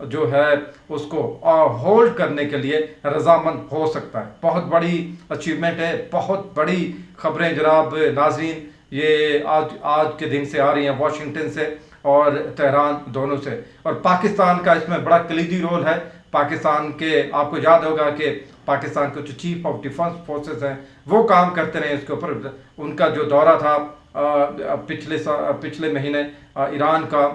جو ہے اس کو ہولڈ کرنے کے لیے رضامند ہو سکتا ہے. بہت بڑی اچیومنٹ ہے, بہت بڑی خبریں جناب ناظرین یہ آج کے دن سے آ رہی ہیں, واشنگٹن سے اور تہران دونوں سے, اور پاکستان کا اس میں بڑا کلیدی رول ہے. پاکستان کے آپ کو یاد ہوگا کہ پاکستان کے جو چیف آف ڈیفنس فورسز ہیں وہ کام کرتے رہے اس کے اوپر. ان کا جو دورہ تھا پچھلے مہینے ایران کا,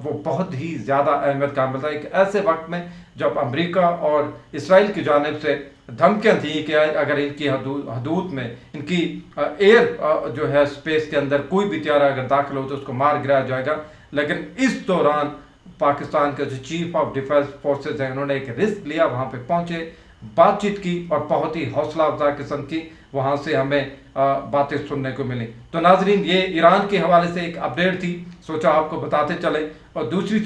وہ بہت ہی زیادہ اہمیت کا عمل تھا ایک ایسے وقت میں جب امریکہ اور اسرائیل کی جانب سے دھمکیاں تھیں کہ اگر ان کی حدود میں ان کی ایئر جو ہے اسپیس کے اندر کوئی بھی طیارہ اگر داخل ہو تو اس کو مار گرایا جائے گا. لیکن اس دوران پاکستان کے جو چیف آف ڈیفنس فورسز ہیں انہوں نے ایک رسک لیا, وہاں پہ پہنچے, بات چیت کی اور بہت ہی حوصلہ افزا قسم کی وہاں سے ہمیں باتیں سننے کو ملی. تو ناظرین یہ ایران کے حوالے سے ایک اپڈیٹ تھی, سوچا آپ کو بتاتے چلیں. اور دوسری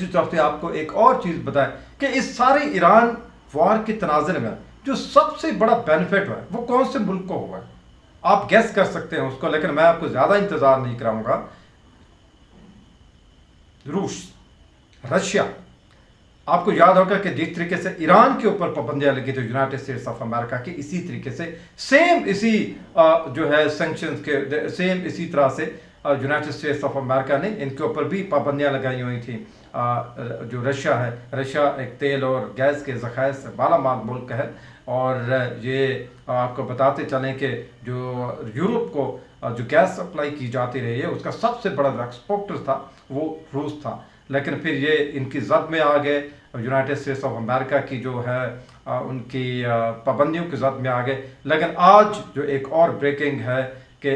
طرف سے آپ کو ایک اور چیز بتائیں کہ اس سارے ایران وار کے تناظر میں جو سب سے بڑا بینیفٹ ہے وہ کون سے ملک کو ہوا ہے. آپ گیس کر سکتے ہیں اس کو, لیکن میں آپ کو زیادہ انتظار نہیں کراؤں گا. روس, رشیا. آپ کو یاد ہوگا کہ جس طریقے سے ایران کے اوپر پابندیاں لگی تھی یونائٹڈ اسٹیٹس آف امریکہ کی, اسی طریقے سے اسی جو ہے سینکشنز کے اسی طرح سے یونائٹڈ اسٹیٹس آف امریکہ نے ان کے اوپر بھی پابندیاں لگائی ہوئی تھیں. جو رشیا ہے, رشیا ایک تیل اور گیس کے ذخائر سے بالا مال ملک ہے, اور یہ آپ کو بتاتے چلیں کہ جو یورپ کو جو گیس سپلائی کی جاتی رہی ہے اس کا سب سے بڑا ایکسپورٹر تھا وہ روس تھا. لیکن پھر یہ ان کی زد میں آ گئے, یونائٹڈ اسٹیٹس آف امریکہ کی جو ہے ان کی پابندیوں کی زد میں آ گئے. لیکن آج جو ایک اور بریکنگ ہے کہ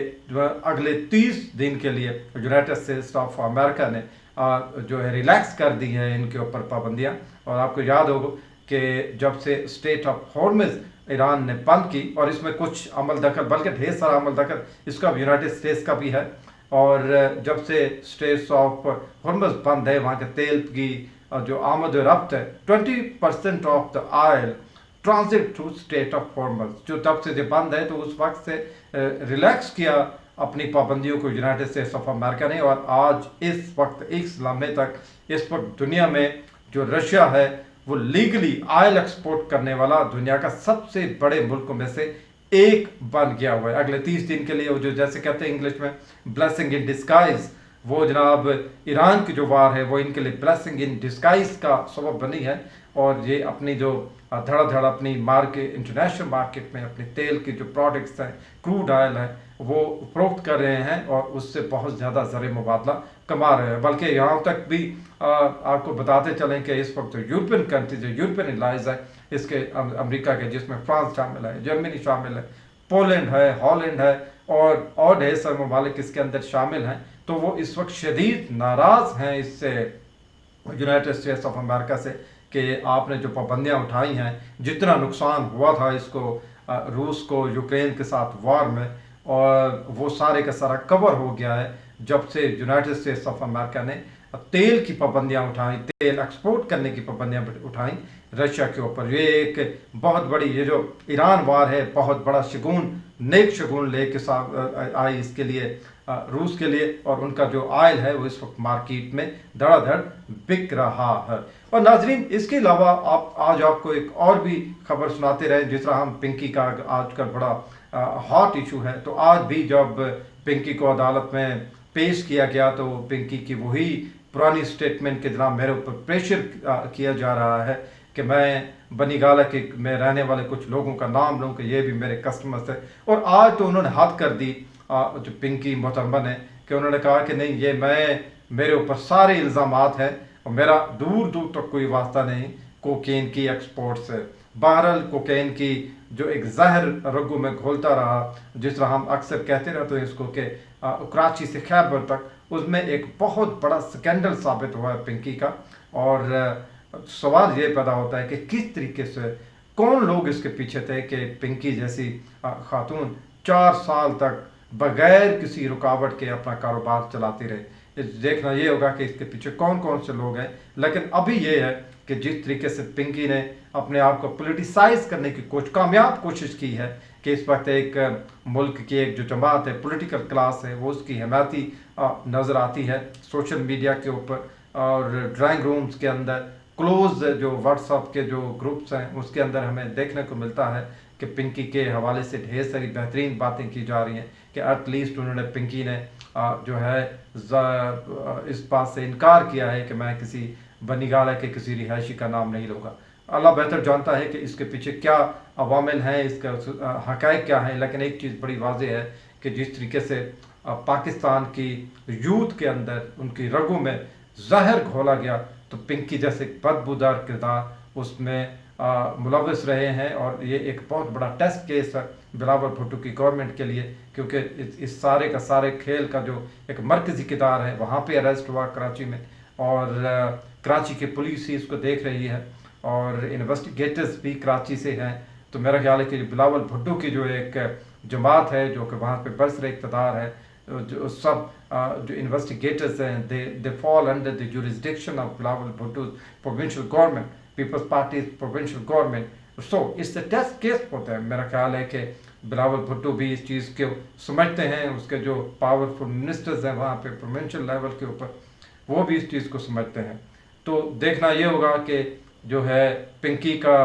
اگلے 30 دن کے لیے یونائٹڈ اسٹیٹس آف امریکہ نے جو ہے ریلیکس کر دی ہے ان کے اوپر پابندیاں. اور آپ کو یاد ہوگا کہ جب سے اسٹیٹ آف ہارمز ایران نے بند کی, اور اس میں کچھ عمل دخل بلکہ ڈھیر سارا عمل دخل اس کا یونائٹڈ اسٹیٹس کا بھی ہے, اور جب سے اسٹیٹس آف ہارمز بند ہے وہاں کے تیل کی جو آمد و رفت ہے 20% of the oil transit through strait of Hormuz, جو تب سے بند ہے تو اس وقت سے ریلیکس کیا اپنی پابندیوں کو یونائٹڈ اسٹیٹس آف امریکہ نے. اور آج اس وقت اس لمحے تک اس وقت دنیا میں جو رشیا ہے وہ لیگلی آئل ایکسپورٹ کرنے والا دنیا کا سب سے بڑے ملکوں میں سے ایک بن گیا ہوا ہے. اگلے 30 دن کے لیے وہ جو جیسے کہتے ہیں انگلش میں بلیسنگ ان ڈسکائز, وہ جناب ایران کی جو وار ہے وہ ان کے لیے بلیسنگ ان ڈسکائز کا سبب بنی ہے. اور یہ اپنی جو دھڑ اپنی انٹرنیشنل مارکیٹ میں اپنے تیل کے جو پروڈکٹس ہیں, کروڈ آئل ہے, وہ فروخت کر رہے ہیں اور اس سے بہت زیادہ زر مبادلہ کما رہے ہیں. بلکہ یہاں تک بھی آپ کو بتاتے چلیں کہ اس وقت جو یورپین کنٹریز جو یورپین الائز ہے اس کے امریکہ کے, جس میں فرانس شامل ہے, جرمنی شامل ہے, پولینڈ ہے, ہالینڈ ہے, اور ڈھیر سارے ممالک اس کے اندر شامل ہیں, تو وہ اس وقت شدید ناراض ہیں اس سے یونائٹڈ اسٹیٹس آف امریکہ سے کہ آپ نے جو پابندیاں اٹھائی ہیں, جتنا نقصان ہوا تھا اس کو روس کو یوکرین کے ساتھ وار میں, اور وہ سارے کا سارا کور ہو گیا ہے جب سے یونائٹڈ اسٹیٹس آف امریکہ نے تیل کی پابندیاں اٹھائیں, تیل ایکسپورٹ کرنے کی پابندیاں اٹھائیں رشیا کے اوپر. یہ ایک بہت بڑی یہ جو ایران وار ہے بہت بڑا نیک شگون لے کے آئی اس کے لیے روس کے لیے, اور ان کا جو آئل ہے وہ اس وقت مارکیٹ میں دھڑا دھڑ بک رہا ہے. اور ناظرین اس کے علاوہ آج آپ کو ایک اور بھی خبر سناتے رہے, جس طرح ہم پنکی کا آج کل بڑا ہاٹ ایشو ہے, تو آج بھی جب پنکی کو عدالت میں پیش کیا گیا تو پنکی کی وہی پرانی سٹیٹمنٹ کے جناب میرے اوپر پریشر کیا جا رہا ہے کہ میں بنی گالہ کے میں رہنے والے کچھ لوگوں کا نام لوں کہ یہ بھی میرے کسٹمرز ہیں. اور آج تو انہوں نے حد کر دی جو پنکی محترمہ نے, کہ انہوں نے کہا کہ نہیں, یہ میرے اوپر سارے الزامات ہیں اور میرا دور تک کوئی واسطہ نہیں کوکین کی ایکسپورٹ سے. بہرحال کوکین کی جو ایک زہر رگوں میں گھولتا رہا, جس طرح ہم اکثر کہتے رہتے ہیں اس کو کہ کراچی سے خیبر تک, اس میں ایک بہت بڑا سکینڈل ثابت ہوا ہے پنکی کا. اور سوال یہ پیدا ہوتا ہے کہ کس طریقے سے کون لوگ اس کے پیچھے تھے کہ پنکی جیسی خاتون 4 سال تک بغیر کسی رکاوٹ کے اپنا کاروبار چلاتی رہے. دیکھنا یہ ہوگا کہ اس کے پیچھے کون سے لوگ ہیں. لیکن ابھی یہ ہے کہ جس طریقے سے پنکی نے اپنے آپ کو پولیٹیسائز کرنے کی کامیاب کوشش کی ہے کہ اس وقت ایک ملک کی ایک جو جماعت ہے, پولیٹیکل کلاس ہے, وہ اس کی حمایتی نظر آتی ہے سوشل میڈیا کے اوپر. اور ڈرائنگ رومز کے اندر کلوز جو واٹس ایپ کے جو گروپس ہیں اس کے اندر ہمیں دیکھنے کو ملتا ہے کہ پنکی کے حوالے سے ڈھیر ساری بہترین باتیں کی جا رہی ہیں کہ ایٹ لیسٹ انہوں نے پنکی نے جو ہے اس بات سے انکار کیا ہے کہ میں کسی بنی گالہ کے کسی رہائشی کا نام نہیں لوں گا. اللہ بہتر جانتا ہے کہ اس کے پیچھے کیا عوامل ہیں, اس کا حقائق کیا ہیں, لیکن ایک چیز بڑی واضح ہے کہ جس طریقے سے پاکستان کی یوتھ کے اندر ان کی رگوں میں زہر گھولا گیا تو پنکی جیسے بدبودار کردار اس میں ملوث رہے ہیں, اور یہ ایک بہت بڑا ٹیسٹ کیس ہے بلاول بھٹو کی گورنمنٹ کے لیے, کیونکہ اس سارے کا سارے کھیل کا جو ایک مرکزی کردار ہے وہاں پہ اریسٹ ہوا کراچی میں, اور کراچی کی پولیس ہی اس کو دیکھ رہی ہے اور انویسٹیگیٹرز بھی کراچی سے ہیں. تو میرا خیال ہے کہ بلاول بھٹو کی جو ایک جماعت ہے جو کہ وہاں پہ برسر اقتدار ہے, جو سب جو انویسٹیگیٹرز ہیں they fall under the jurisdiction of Bilawal Bhutto provincial government, People's Party's provincial government. So it's the test case for them. میرا خیال ہے کہ بلاول بھٹو بھی اس چیز کو سمجھتے ہیں, اس کے جو پاورفل منسٹرز ہیں وہاں پہ پروونشل لیول کے اوپر وہ بھی اس چیز کو سمجھتے ہیں. تو دیکھنا یہ ہوگا کہ جو ہے پنکی کا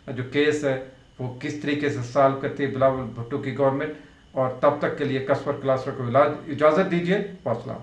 جو کیس ہے وہ کس طریقے سے سالو کرتی ہے بلاول بھٹو کی گورنمنٹ. اور تب تک کے لیے کسبر کلاسرا کو اجازت دیجیے. والسلام.